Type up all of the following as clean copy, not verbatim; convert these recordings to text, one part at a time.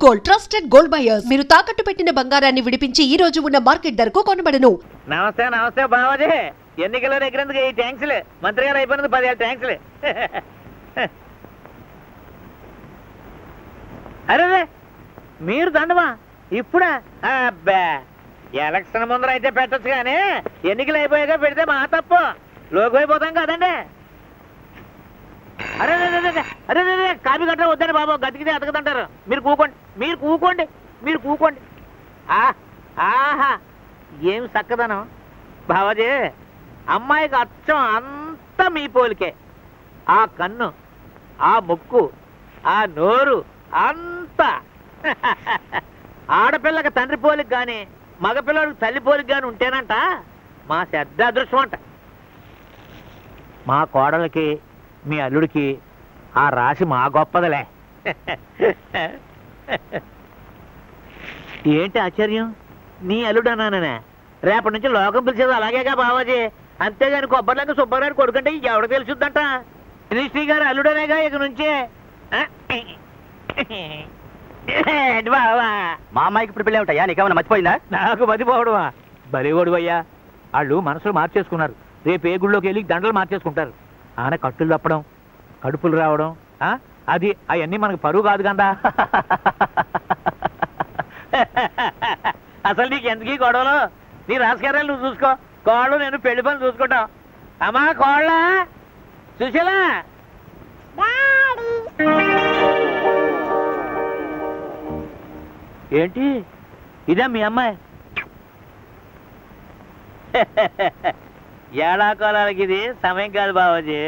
Gold trusted gold buyers. మీరు తాకట్టు పెట్టిన బంగారాన్ని విడిపించి ఈ రోజు ఉన్న మార్కెట్ ధరకు కొనబడను. నమస్తే నమస్తే బావాజీ. ఎన్నికల్లో ఎగిరేందుకు ఈ ట్యాంక్స్లే. మంత్రి గారు అయిపోయినందుకు 10,000 ట్యాంక్స్లే. అరే మీరు దండమా ఇప్పుడా? అబ్బా ఎలక్షన్ ముందర అయితే పెట్టచ్చు కానీ ఎన్నికలు అయిపోయాక పెడితే మా తప్పు. లోకి అయిపోతాం కదండి. అరే అరే అరే కాపీ గట్ట వద్దండి బాబు, గతికితే అతకదంటారు. మీరు కూకోండి మీరు కూకోండి మీరు కూకోండి. ఆహా ఏం చక్కదనం బావాజీ. అమ్మాయికి అచ్చం అంతా మీ పోలికే. ఆ కన్ను, ఆ ముక్కు, ఆ నోరు అంతా. ఆడపిల్లకి తండ్రి పోలికి కానీ మగపిల్లడికి తల్లి పోలికి కానీ ఉంటేనంట మా శ్రద్ధ అదృష్టం అంట. మా కోడలకి మీ అల్లుడికి ఆ రాశి మా గొప్పదలే. ఏంటి ఆశ్చర్యం? నీ అల్లుడు అన్నానే. రేపటి నుంచి లోకం పిలిచేది అలాగేగా బావాజీ. అంతేగాని కొబ్బరిలాగా సుబ్బారావు కొడుకంటే ఎవడ తెలుసుద్దంట. శ్రీ గారు అల్లుడనేగా ఇక నుంచే. బావా మా అమ్మాయికి ఇప్పుడు పెళ్ళి ఉంటాయా? నీకేమన్నా మర్చిపోయిందా? నాకు మతిపోవడమా? బలిగోడు అయ్యా. వాళ్ళు మనసులు మార్చేసుకున్నారు. రేపు ఏ గుళ్ళోకి వెళ్ళి దండలు మార్చేసుకుంటారు. ఆన కట్టులు తప్పడం, కడుపులు రావడం, అది అవన్నీ మనకు పరువు కాదు కదా. అసలు నీకు ఎందుకు ఈ గొడవలు? నీ రాజకీయాలు నువ్వు చూసుకో. కోళ్ళు నేను పెళ్లి పని చూసుకుంటావు. అమ్మా కోళ్ళ సుశీలా, ఏంటి ఇదే మీ అమ్మాయి? ఏడాకోలాలకి ఇది సమయం కాదు బావాజీ.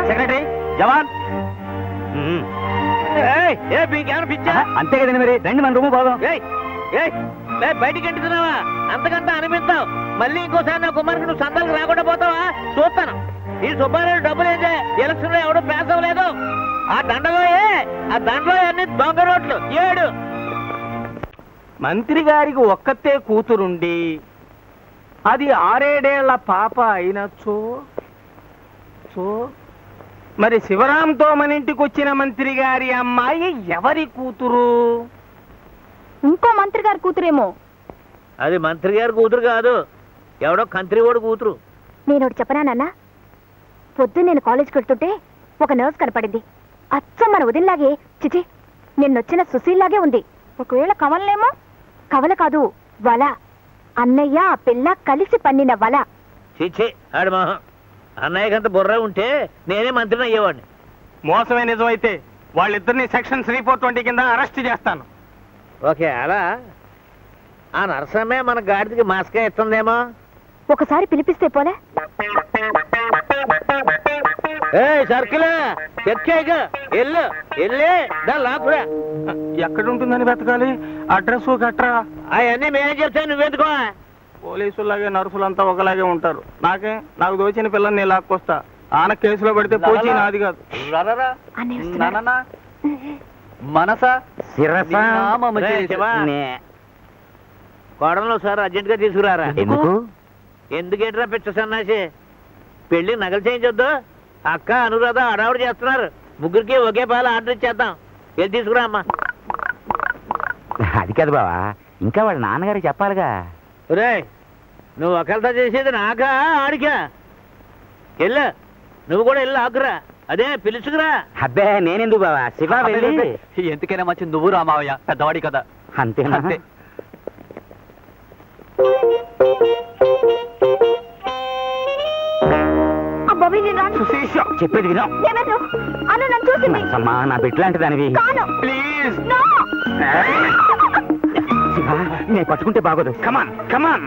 సెక్రటరీ జవాన్ మీకేమైనా పిచ్చా? అంతే కదండి మరి. రండి మన రూము బాగా. బయటికి ఎంటున్నావా? అంతకంతా అనిపిస్తావు. మళ్ళీ ఇంకోసారి నా కుమార్కి నువ్వు సందాలకు రాకుండా పోతావా? చూస్తాను. ఈ సుబ్బారావు డబ్బులు ఏంటే ఎలక్షన్ లో ఎవడో పాస్ అవ్వలేదు. ఆ దండలో అన్ని దొంగ రోడ్లు 7. మంత్రి గారికి ఒక్కతే కూతురుండి అది 6-7 పాప అయినచో మరి శివరాంతో మన ఇంటికి వచ్చిన మంత్రి గారి అమ్మాయి ఎవరి కూతురు? ఇంకో మంత్రి గారి కూతురేమో. అది మంత్రి గారి కూతురు కాదు, ఎవడో కంత్రి ఓడి కూతురు. నేను ఒకటి చెప్పనా నాన్న? పొద్దున్న నేను కాలేజ్కి వెళ్తుంటే ఒక నర్స్ కనపడింది. అచ్చం మన ఉదయంలాగే, చిచి నిన్నొచ్చిన సుశీల్లాగే ఉంది. ఒకవేళ కవలనేమో? కవల కాదు, వల. అన్నయ్య ఆ పిల్ల కలిసి పన్నిన వల. చిచ్చి ఆడు మొహం. అన్నయ్యకంత బుర్ర ఉంటే నేనే మంత్రిని అయ్యేవాడిని. మోసమే నిజమైతే వాళ్ళిద్దరిని సెక్షన్ 3/420 కింద అరెస్ట్ చేస్తాను. ఓకే అలా ఆ నరసమ్మే మన గాడికి మాస్కే ఇస్తుందేమో. ఒకసారి పిలిపిస్తే పోలే? సర్కిల్ లాక్కురా. ఎక్కడుంటుందని వెతకాలి? అడ్రస్ గట్రా అవన్నీ మేనేజ్ చెప్తాను, నువ్వెందుకో. పోలీసులాగే నర్సులంతా ఒకలాగే ఉంటారు. నాకు దోచిన పిల్లని నేను లాక్కొస్తా. ఆన కేసులో పడితే పోచి నాది కాదు. కోడలో సార్ అర్జెంట్ గా తీసుకురారా. ఎందుకు? ఎందుకేట్రా పిచ్చ సన్నాసి? పెళ్లి నగలు చేయించొద్దు. అక్క అనురాధ అడావుడు చేస్తున్నారు. ముగ్గురికి ఒకే పాలు ఆర్డర్ ఇచ్చేద్దాం. వెళ్ళి తీసుకురా అమ్మా. అది కాదు బావా, ఇంకా వాళ్ళ నాన్నగారికి చెప్పాలిగా. రే నువ్వు ఒకరితో చేసేది నాకా ఆడికా? వెళ్ళు, నువ్వు కూడా వెళ్ళి ఆకురా. అదే పిలుచుకురా. అబ్బే నేనెందుకు బావా, శివ వెళ్ళి. ఎందుకైనా మంచి నువ్వు రామావయ్య, పెద్దవాడి కదా. అంతేనా? చెప్పేది వినా? నా బిడ్డలాంటి దానివి. నేను పట్టుకుంటే బాగోదు. కమాన్ కమాన్.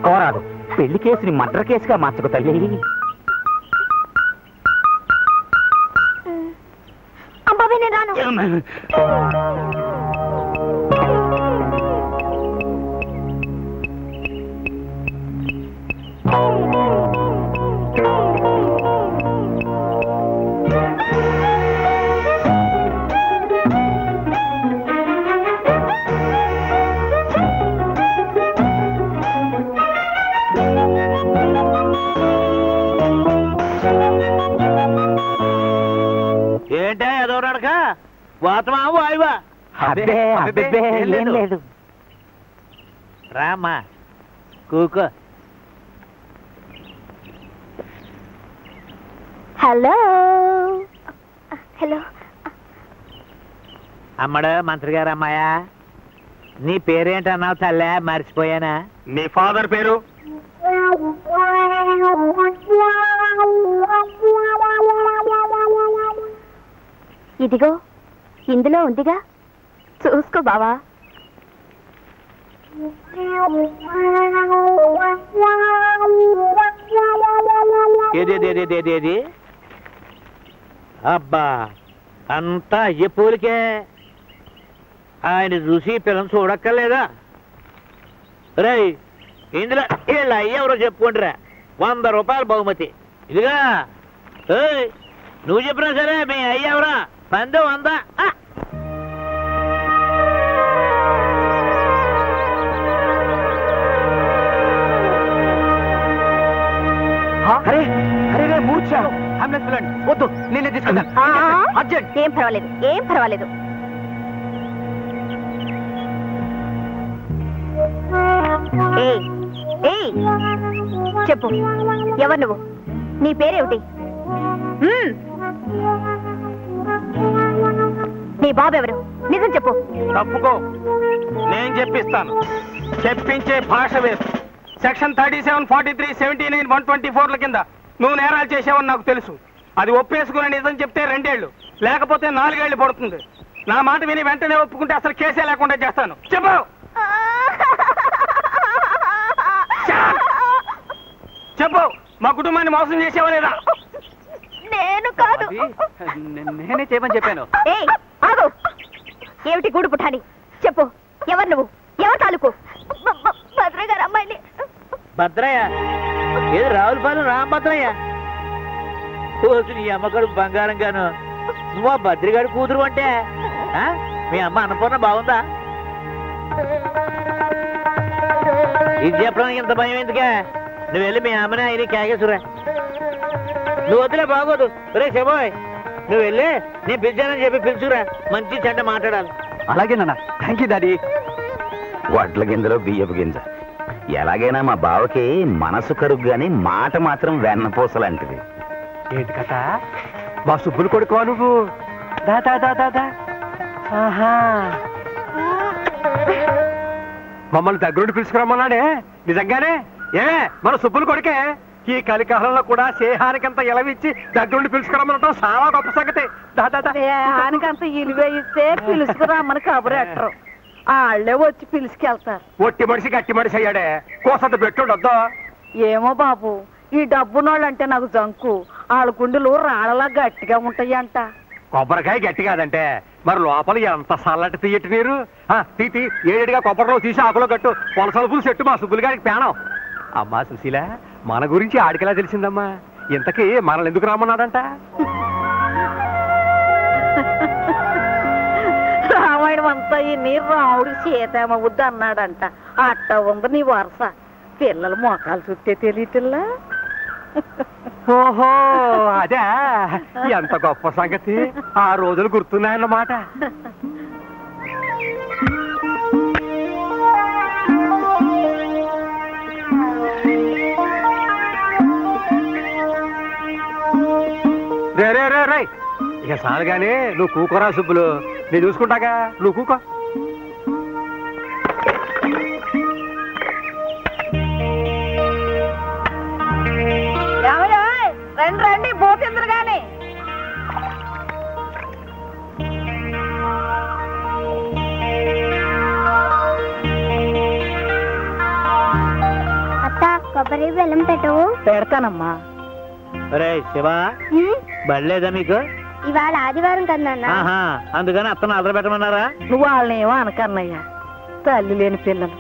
కోరాదు. పెళ్లి కేసుని మర్డర్ కేసుగా మార్చుకు తల్లి. ఏంటే ఏదో నడక వాతమా వాయువా అబ్బే అబ్బే ఏం లేదు. రామ్మా కూకో. హలో హలో అమ్మడు మంత్రి గారు అమ్మాయా, నీ పేరేంటన్నావు తల్లే? మర్చిపోయానా? మీ ఫాదర్ పేరు? ఇదిగో ఇందులో ఉందిగా, చూసుకో బావా. ఏది అబ్బా, అంతా అయ్యే పూలికే. ఆయన చూసి పిల్లని చూడక్కర్లేదా? రేయ్, ఇందులో వీళ్ళ అయ్యెవరో చెప్పుకుంటారా? 100 రూపాయలు బహుమతి. ఇదిగా ఏయ్, నువ్వు చెప్పినా సరే మీ అయ్యెవరా? 100 100. అరే అరే రే మూర్ఛ, అంబులెన్స్ పిల్లండి. వద్దు, నేనే తీసుకుంటాను. అర్జెంట్. ఏం పర్వాలేదు, ఏం పర్వాలేదు. ఏయ్ ఏయ్, చెప్పు, ఎవరు నువ్వు? నీ పేరేమిటి? నీ బాబు ఎవరు? నిజం చెప్పు. తప్పుకో, నేను చెప్పిస్తాను. చెప్పించే భాష వేరు. సెక్షన్ 37, 43, 79, 124ల కింద నువ్వు నేరాలు చేసావని నాకు తెలుసు. అది ఒప్పేసుకుని నిజం చెప్తే 2 ఏళ్ళు, లేకపోతే 4 ఏళ్ళు పడుతుంది. నా మాట విని వెంటనే ఒప్పుకుంటే అసలు కేసే లేకుండా చేస్తాను. చెప్పు. చెప్పు, మా కుటుంబాన్ని మోసం చేసావా లేదా? నేను కాదు. నేనే చేయమని చెప్పాను. ఏయ్ ఆగు, ఏమిటి గూడు పుఠాని? చెప్పు, ఎవరు నువ్వు? ఎవరు తాలూకు? భద్ర గారు అమ్మాయిని. భద్రయ్య? ఏది రావులపాలెం రామభద్రయ్య? రోజు నీ అమ్మగారు బంగారం గాను. నువ్వు ఆ భద్రిగాడి కూతురు అంటే మీ అమ్మ అన్నపూర్ణ బాగుందా? ఇది చెప్పడానికి ఇంత భయం ఎందుకే? నువ్వు వెళ్ళి మీ అమ్మని ఆయన కేకేసురా. నువ్వు వద్దులే, బాగోదు. రే శబోయ్, నువ్వు వెళ్ళి నేను పిలిచానని చెప్పి పిలుచురా. మంచి చెడ్డ మాట్లాడాలి. అలాగే నాన్న. Thank you daddy. వడ్ల గింజలో బియ్యపు గింజ. ఎలాగైనా మా బావకి మనసు కరుగు గాని మాట మాత్రం వెన్నపూసలాంటిది. ఏంటి కథ? మా సుబ్బులు కొడుకోవా నువ్వు? దా దా దా దా దా. ఆహా, మమ్మల్ని దగ్గరుండి పిలుచుకురమ్మన్నాడే. నిజంగానే? ఏమే, మన సుబ్బులు కొడుకే. ఈ కలికాలంలో కూడా స్నేహానికంత ఎలవిచ్చి దగ్గరుండి పిలుచుకురమ్మనటం చాలా గొప్ప సంగతి. దా దా దా. స్నేహానికంత ఇలువ ఇస్తే పిలుచుకురమ్మని కబురెట్టరు, వాళ్ళే వచ్చి పిలుచుకెళ్తారు. ఒట్టి మనిషి గట్టి మనిషి అయ్యాడే. కోసంత పెట్టుండొద్దా? ఏమో బాబు, ఈ డబ్బునోళ్ళంటే నాకు జంకు. వాళ్ళ గుండెలు రాళ్ళలా గట్టిగా ఉంటాయంట. కొబ్బరికాయ గట్టి కాదంటే మరి లోపల ఎంత చల్లటి తీయటి నీరు. తీతి ఏడుగా కొబ్బరిలో తీసి ఆకులో కట్టు. పొలసల పులుసు చెట్టు మా సుబ్బులు గారికి పేణం. అమ్మా సుశీల, మన గురించి ఆడికెలా తెలిసిందమ్మా? ఇంతకీ మనల్ని ఎందుకు రమ్మన్నాడంట? రామాయణం అంతా ఈ నీరు రాముడికి సీతేమవుద్ది అన్నాడంట. అట్ట ఉంది నీ వరుస. పిల్లలు మోకాలు చుట్టే తెలియటిల్లా. ఓహో, అదే ఎంత గొప్ప సంగతి. ఆ రోజులు గుర్తున్నాయన్నమాట. రే రే రే రే, ఇక చాలు గానీ నువ్వు కూకోరా సుబ్బులు. నేను చూసుకుంటాగా, నువ్వు కూకో. రండి రండి, పోతిందరు గాని. అత్త, కొబ్బరి బెల్లం పెట్టవు. పెడతానమ్మా. రే శివ, బడిలేదా మీకు? ఇవాళ ఆదివారం కదా. ఆహా, అందుకని అత్తను అదర పెట్టమన్నారా? నువ్వు వాళ్ళని ఏమో అనకన్నయ్యా. తల్లి లేని పిల్లలు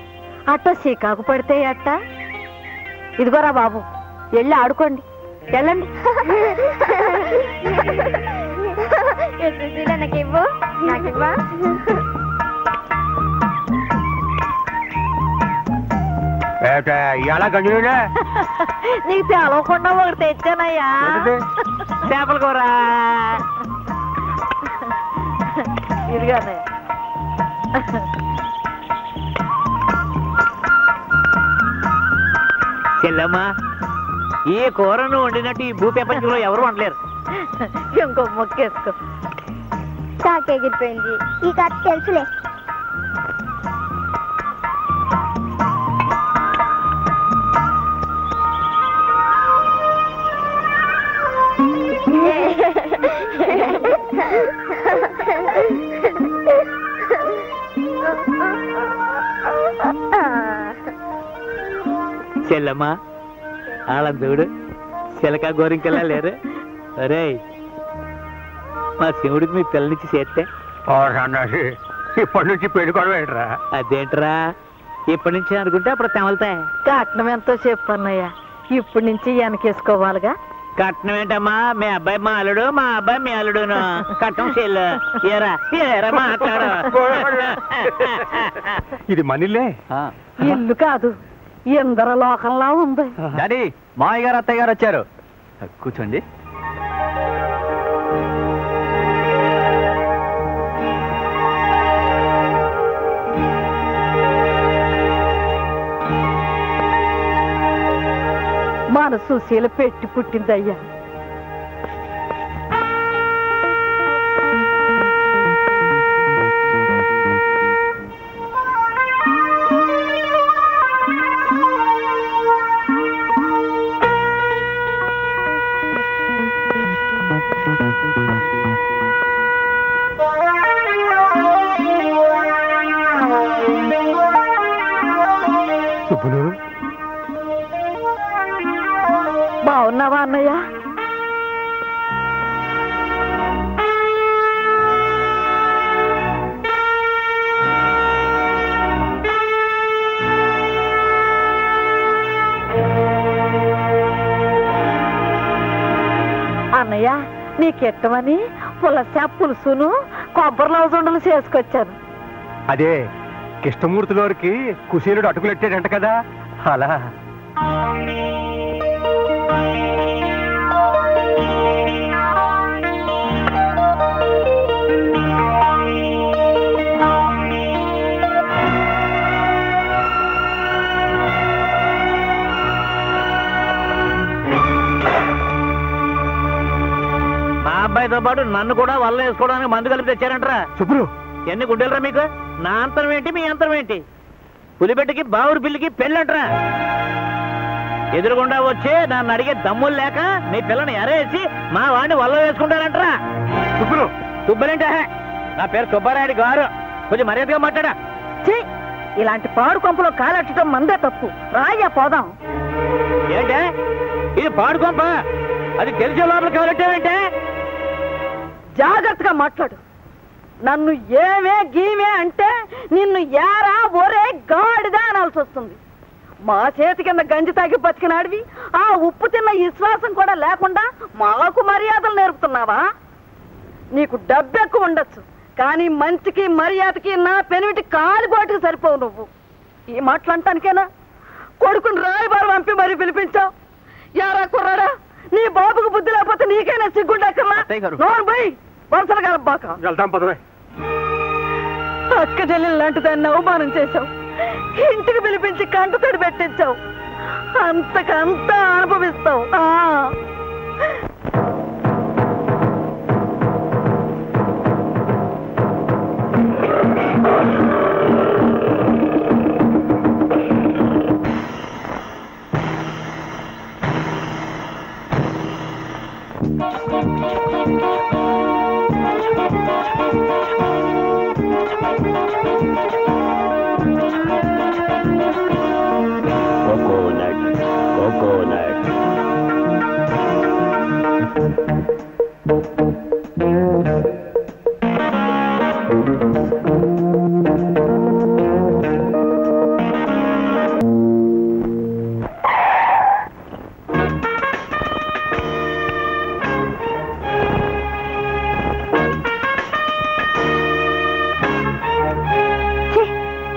అట్ట చికాకు పడితే అట్ట. ఇదిగోరా బాబు, వెళ్ళి ఆడుకోండి, వెళ్ళండి. నాకివ్వు, నాకివ్వా. ఇలా గంజులే నీకు తెలవకుండా ఒకటి తెచ్చానయ్యా. చేపల కూర. ఇదిగా అన్నయ్య. చెల్లమ్మా, ఈ కూరను వండినట్టు ఈ భూప్రపంచంలో ఎవరు వండలేరు. ఇంకో మొక్కేసుకో. తాకెగిరిపోయింది ఈ కథ తెలుసులే. చెల్లమ్మా, అలా చూడు, చిలక గోరింకలా లేరు. అరే, మా శివుడికి మీ పిల్లనిచ్చి చేస్తే ఇప్పటి నుంచి పెళ్ళికోవడం ఏంట్రా? అదేంట్రా, ఇప్పటి నుంచి అనుకుంటే అప్పుడు తెమలుతాయి. కట్నం ఎంతో చెప్పు అన్నయ్య, ఇప్పటి నుంచి వెనకేసుకోవాలిగా. కట్నం ఏంటమ్మా, మీ అబ్బాయి మా అల్లుడు, మా అబ్బాయి మీ అల్లుడును. కట్నం చెల్లు ఏరా ఏరా మాట్లాడు. ఇది మనీలే. ఇల్లు కాదు, ఇందర లోకంలా ఉంది. డాడీ, మామయ్య గారు అత్తయ్య గారు వచ్చారు. కూర్చోండి. మన సుశీల పెట్టి పుట్టిందయ్యా. సుబ్బులు, బాగున్నావా అన్నయ్య? అన్నయ్య, నీకెట్టమని పులస పులుసును కొబ్బరి లవజుండలు చేసుకొచ్చాను. అదే కృష్ణమూర్తి గారికి కుశీలుడు అటుకులెట్టాడంట కదా, అలా. మా అబ్బాయితో పాటు నన్ను కూడా వల్ల వేసుకోవడానికి మందు కలిపి తెచ్చారంటరా. సుబ్బులు, ఎన్ని గుడ్డెలరా మీకు? నా అంతరం ఏంటి, మీ అంతరం ఏంటి? పులిబెట్టకి బావురు పిల్లికి పెళ్ళంటరా. ఎదురుగుండా వచ్చి నన్ను అడిగే దమ్ములు లేక నీ పిల్లని ఎరేసి మా వాడిని వల్ల వేసుకుంటారంటరా. సుబ్బులు, సుబ్బలేంటే నా పేరు సుబ్బారాయుడు గారు, కొంచెం మర్యాదగా మాట్లాడా. ఛీ, ఇలాంటి పాడు కొంపలో కాలెట్టడం మందే తప్పు. రాయ్యా పోదాం. ఏంటే ఇది పాడుకోంప? అది తెలిసే లోపల కావాలంటే జాగ్రత్తగా మాట్లాడు. నన్ను ఏమే గీమే అంటే నిన్ను యారా ఒరే గాడిదా అనాల్సి వస్తుంది. మా చేతి కింద గంజి తాగి బతికినాడివి, ఆ ఉప్పు తిన్న విశ్వాసం కూడా లేకుండా మాకు మర్యాదలు నేర్పుతున్నావా? నీకు డబ్బు ఎక్కువ ఉండొచ్చు, కానీ మంచికి మర్యాదకి నా పెనిమిటి కాలిగోటికి సరిపోవు. నువ్వు ఈ మాటలంటానికేనా కొడుకుని రాయబారు పంపి మరీ పిలిపించావు? యారా కుర్రాడా, నీ బాబుకు బుద్ధి లేకపోతే నీకైనా సిగ్గుండక్కర్లా? నోరు పోయి వరుసలు కలబ్బాక. వెళ్తాం పదవే. అక్క చెల్లెలు లాంటి దాన్ని అవమానం చేశావు, ఇంటికి పిలిపించి కంటతడి పెట్టించావు. అంతకంతా అనుభవిస్తావు.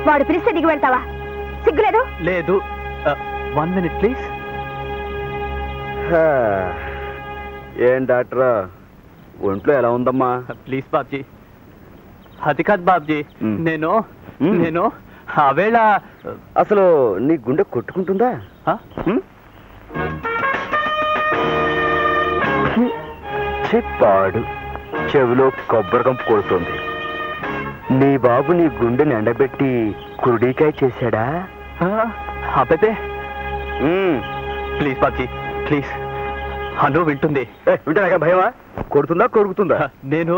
వాడు పిలిస్తే దిగి వెళ్తావా? సిగ్గులేదు? లేదు. 1 minute ప్లీజ్. ఏం డాక్టర్, ఒంట్లో ఎలా ఉందమ్మా? ప్లీజ్ బాబ్జీ, అది కాదు బాబ్జీ, నేను నేను ఆవేళ అసలు నీ గుండె కొట్టుకుంటుందా? చెప్పాడు, చెవిలో కొబ్బరి కంపు కొడుతుంది. నీ బాబు నీ గుండెని ఎండబెట్టి కురుడికాయ చేశాడా? అబ్బే ప్లీజ్ బాబ్జీ ప్లీజ్, అను వింటుంది. వింటాగా భయమా? కొడుతుందా కొరుకుతుందా? నేను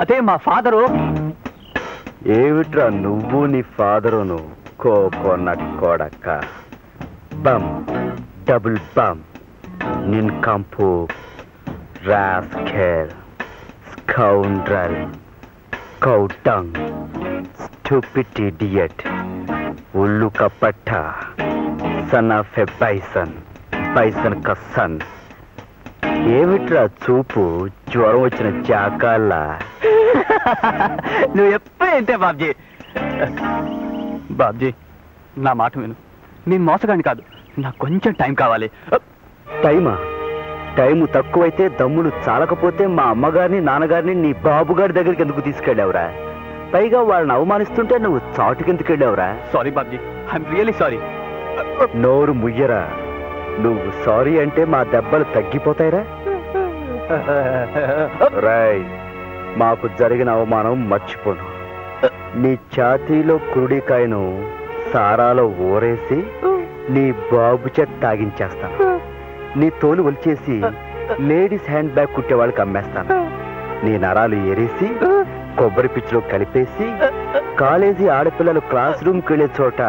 అదే మా ఫాదరు. ఏమిట్రా నువ్వు నీ ఫాదరును కోకోనట్ కొడక? బమ్ డబుల్ బమ్ నిన్ కంపు రాస్కెల్ స్కౌండ్రల్ కౌటంగ్ స్టూపిడ్ ఇడియట్ ఉల్లు కపట్ట son of a bison bison క సన్. ఏమిట్రా చూపు జ్వరం వచ్చిన చాకాల్లా? నువ్వు ఎప్పుడు ఏంటే బాబ్జీ. బాబ్జీ నా మాట విను, నేను మోసగాని కాదు, నాకు కొంచెం టైం కావాలి. టైమా? టైము తక్కువైతే దమ్ములు చాలకపోతే మా అమ్మగారిని నాన్నగారిని నీ బాబుగారి దగ్గరికి ఎందుకు తీసుకెళ్ళావురా? పైగా వాళ్ళని అవమానిస్తుంటే నువ్వు చాటుకెందుకు వెళ్ళావురా? Sorry Babji, I'm really sorry. నోరు ముయ్యరా. నువ్వు సారీ అంటే మా దెబ్బలు తగ్గిపోతాయిరా. రాయ్, మాకు జరిగిన అవమానం మర్చిపోను. నీ ఛాతీలో కురుడికాయను సారాలో ఊరేసి నీ బాబు చేత తాగించేస్తాను. నీ తోలు ఒలిచేసి లేడీస్ హ్యాండ్ బ్యాగ్ కుట్టే వాళ్ళకి అమ్మేస్తాను. నీ నరాలు ఎరేసి కొబ్బరి పిచ్చిలో కలిపేసి కాలేజీ ఆడపిల్లలు క్లాస్ రూమ్కి వెళ్ళే చోట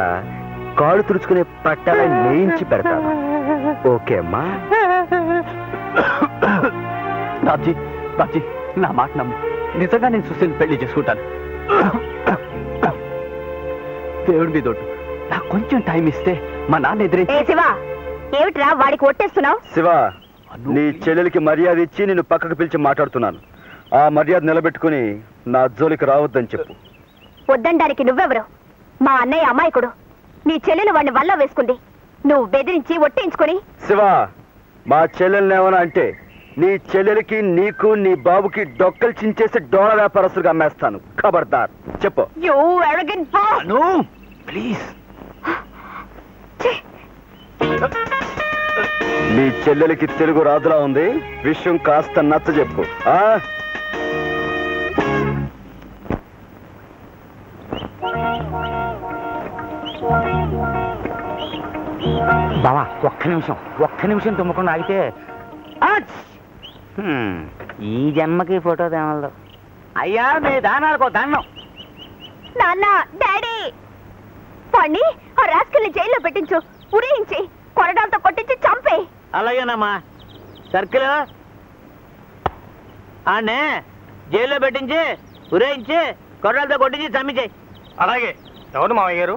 కాళ్ళు తుడుచుకునే పట్టాలని నేయించి పెడతాను. ఓకే అమ్మా? బాబ్జీ బాబ్జీ నా మాట నమ్ము, నిజంగా నేను సుశీల్ పెళ్లి చేసుకుంటాను. దేవుడి మీద ఒట్టు, నాకు కొంచెం టైం ఇస్తే మా నాన్న ఎదురే. శివా, ఏమిట్రా వాడికి ఒట్టేస్తున్నావు? శివ, నీ చెల్లెలికి మర్యాద ఇచ్చి నిన్ను పక్కకు పిలిచి మాట్లాడుతున్నాను. ఆ మర్యాద నిలబెట్టుకుని నా జోలికి రావద్దని చెప్పు. వద్దండానికి నువ్వెవరు? మా అన్నయ్య అమాయకుడు. నీ చెల్లెలు వాడిని వల్ల వేసుకుంది. నువ్వు బెదిరించి ఒట్టేయించుకుని. శివ, మా చెల్లెల్ని ఏమన్నా అంటే నీ చెల్లెలికి నీకు నీ బాబుకి డొక్కలు చించేసి డోళ వ్యాపారస్తులుగా అమ్మేస్తాను. ఖబర్దార్, చెప్పు. You arrogant boy. ప్లీజ్. నీ చెల్లెలికి తెలుగు రాదులా ఉంది, విషయం కాస్త నచ్చ చెప్పు. బావా ఒక్క నిమిషం తుమ్మకుండా ఆగితే ఈ జన్మకి ఫోటో తేమలదు. అయ్యా మీ దానాలకు దండం. నాన్న, డాడీ, వాణ్ణి ఆ రాస్కల్ని జైల్లో పెట్టించు. ఉరేయించి కొరడాలతో కొట్టించి చంపే. అలాగేనమ్మా. సర్కిల్ ఆనే జైల్లో పెట్టించి ఉరేయించి కొర్రలతో కొట్టించి చంపించేయి. అలాగే. ఎవరు మామయ్య గారు?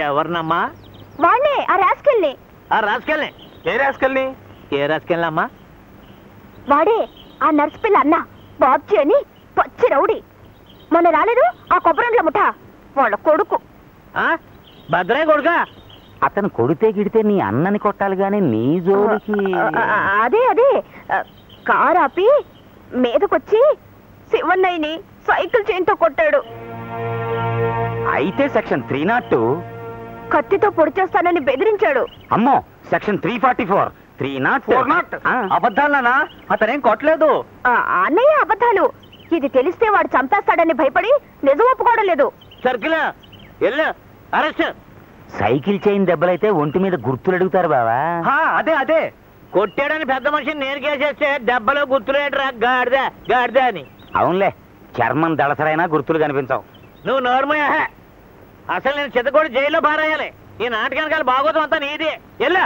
ఎవరినమ్మా? వాణ్ణే, ఆ రాస్కల్ని. ఆ రాసుకెళ్ళి. ఏ రాసుకెళ్ళి? ఏ రాసుకెళ్ళమ్మా? వాడే ఆ నర్స్ పిల్ల అన్న బాబ్జీ అని పచ్చి రౌడీ. మొన్న రాలేదు ఆ కొబ్బరండ్ల ముఠ వాళ్ళ కొడుకు. భద్రయ్య కొడుకా? అతను కొడితే గిడితే నీ అన్నని కొట్టాలి గాని నీ జోలికి. అదే అదే కారు ఆపి మీదకొచ్చి శివన్నయ్యని సైకిల్ చైన్తో కొట్టాడు. అయితే సెక్షన్ 302 కత్తితో పొడి చేస్తానని బెదిరించాడు. అమ్మో, సెక్షన్ 344 304. అబద్ధాలనా? అతనేం కొట్టలేదు. అన్నయ్య అబద్ధాలు. ఇది తెలిస్తే వాడు చంపేస్తాడని భయపడి నిజం ఒప్పుకోవడం లేదు. సర్కిల్ ఎల్లు అరెస్ట్. సైకిల్ చైన్ దెబ్బలైతే ఒంటి మీద గుర్తులు అడుగుతారు బావా. అదే కొట్టాడని పెద్ద మనిషిని నేను కేసేస్తే దెబ్బలో గుర్తులేటరా గాడిద గాడిద అని. అవునులే, చర్మం దళసరైనా గుర్తులు కనిపించవు. నువ్వు నోర్మయ్యా. అసలు నేను చిత్తకోడి జైల్లో పారేయాలి. ఈ నాటకానికి బాగోతం అంతా నీది. ఎల్లా.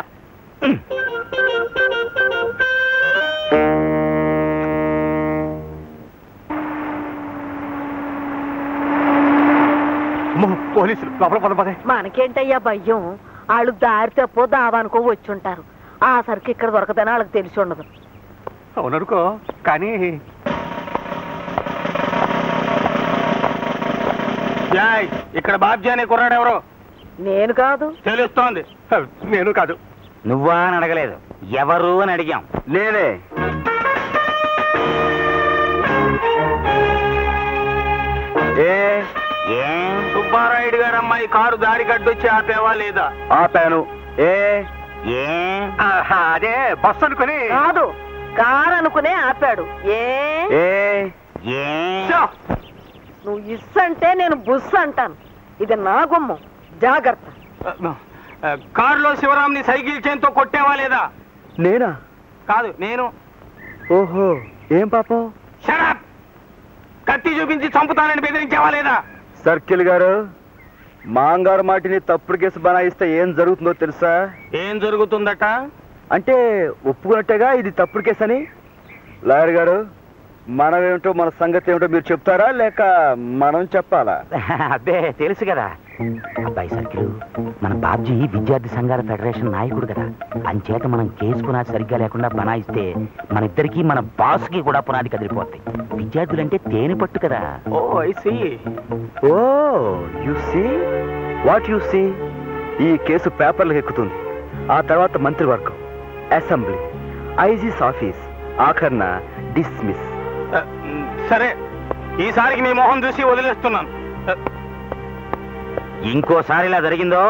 పోలీసులు లోపల పద. మనకేంటయ్యా భయం? వాళ్ళు దారి తప్పో దావానుకో వచ్చుంటారు. ఆ సరికి ఇక్కడ దొరకదని వాళ్ళకి తెలిసి ఉండదు. అవుననుకో, కానీ ఇక్కడ బాబ్జీ అనే కుర్రాడు ఎవరు? నేను కాదు. తెలుస్తోంది. నేను కాదు. నువ్వా అని అడగలేదు, ఎవరు అని అడిగాం. నేనే. సుబ్బారాయుడు గారు అమ్మాయి కారు దారి కట్టొచ్చి ఆపేవా లేదా? ఆపాను. ఏ ఏ ఆహా, అదే బస్సు అనుకుని. కాదు, కారు అనుకునే ఆపాడు. ఏ ఏ ఏ షో! నువ్వు ఇస్సంటే నేను బుస్సు అంటాను. ఇది నా గుమ్మం, జాగ్రత్త. కారులో శివరాంని సైకిల్ చైన్తో కొట్టేవా లేదా? నేనా? కాదు, నేను. ఓహో, ఏం పాపం? షడప్! కత్తి చూపించి చంపుతానని బెదిరించావా లేదా? సర్కిల్ గారు, మాంగారు మాటిని తప్పుడు కేసు బనాయిస్తే ఏం జరుగుతుందో తెలుసా? ఏం జరుగుతుందట? అంటే ఒప్పుకున్నట్టేగా ఇది తప్పుడు కేసు అని. లాయర్ గారు, మనమేమిటో మన సంగతి ఏమిటో మీరు చెప్తారా లేక మనం చెప్పాలా? అబ్బే తెలుసు కదా అబ్బాయి సర్కిల్, మన బాబ్జీ విద్యార్థి సంఘాల ఫెడరేషన్ నాయకుడు కదా, అంచేత మనం కేసు పునాది సరిగ్గా లేకుండా బనాయిస్తే మన ఇద్దరికి మన బాస్కి కూడా పునాది కదిలిపోతాయి. విద్యార్థులంటే తేనె పట్టు కదా. Oh I see. Oh you see what you see. ఈ కేసు పేపర్లకు ఎక్కుతుంది. ఆ తర్వాత మంత్రివర్గం, అసెంబ్లీ, ఐజీస్ ఆఫీస్, ఆఖర్న డిస్మిస్. సరే, ఈసారికి మీ మొహం చూసి వదిలేస్తున్నాను. ఇంకోసారి ఇలా జరిగిందో